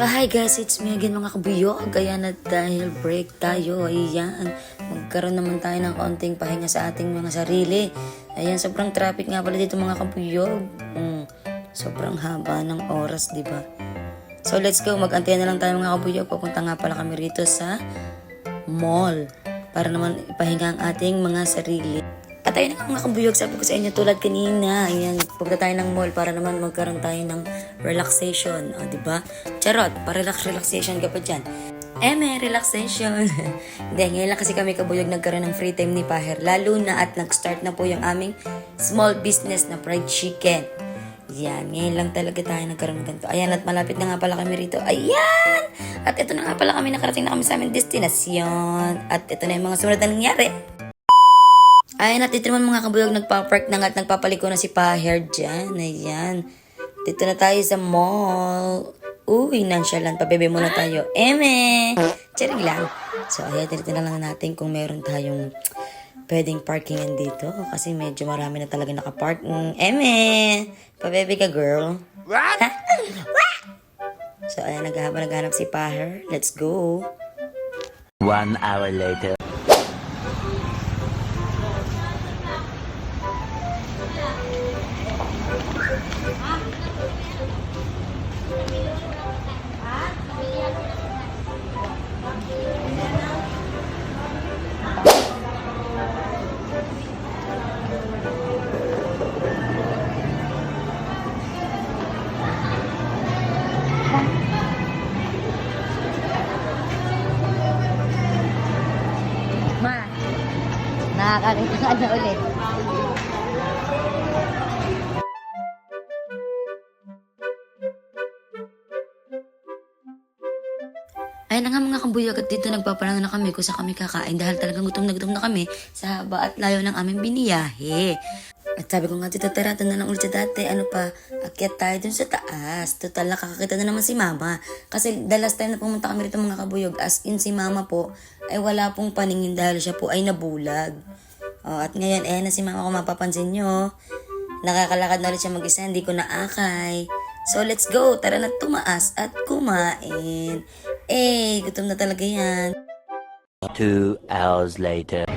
Hi guys, it's me again mga kabuyog. Kaya na dahil break tayo, ayan. Magkaroon naman tayo ng konting pahinga sa ating mga sarili. Ayan, sobrang traffic nga pala dito mga kabuyog. Sobrang haba ng oras, di ba? So let's go, mag-antay na lang tayo mga kabuyog. Pupunta nga pala kami rito sa mall para naman ipahinga ang ating mga sarili. At ayun nga mga kabuyog, sabi ko sa inyo tulad kanina, ayan, punta tayo ng mall para naman magkaroon tayo ng relaxation, o diba? Charot, relaxation ka pa dyan. May relaxation. Hindi, ngayon lang kasi kami kabuyog nagkaroon ng free time ni Paher, lalo na at nag-start na po yung aming small business na fried chicken. Yan, ngayon lang talaga tayo nagkaroon ng ganito. Ayan, at malapit na nga pala kami rito. Ayan! At ito na nga pala kami, nakarating na kami sa aming destinasyon. At ito na yung mga sumunod na nangyari. Ayan, at dito naman mga kabuyog, nagpa-park na nga at nagpapaliko na si Paher dyan. Ayan. Dito na tayo sa mall. Uy, nonchalant. Pabebe muna tayo. Charing lang. So, ayan, dito na lang natin kung meron tayong pwedeng parkingan dito. Kasi medyo marami na talaga nakapark. Pabebe ka, girl. So, ayan, naghahanap si Paher. Let's go. 1 hour later. Ma, nakakarito ka na ulit. Ayun na nga mga kabuyog, at dito nagpapalangan na kami kung saan kami kakain dahil talagang gutom na kami sa haba at layo ng aming biniyahe. At sabi ko nga dito, tara, na lang ulit sa dati. Ano pa, akyat tayo dun sa taas. Total, nakakakita na naman si mama. Kasi the last time na pumunta kami rito mga kabuyog, as in si mama po, ay wala pong paningin dahil siya po ay nabulag. At ngayon, na si mama kung mapapansin nyo, nakakalakad na ulit siya mag-isa, hindi ko naakay. So let's go, tara na tumaas at kumain. Gutom na talaga yan. 2 hours later.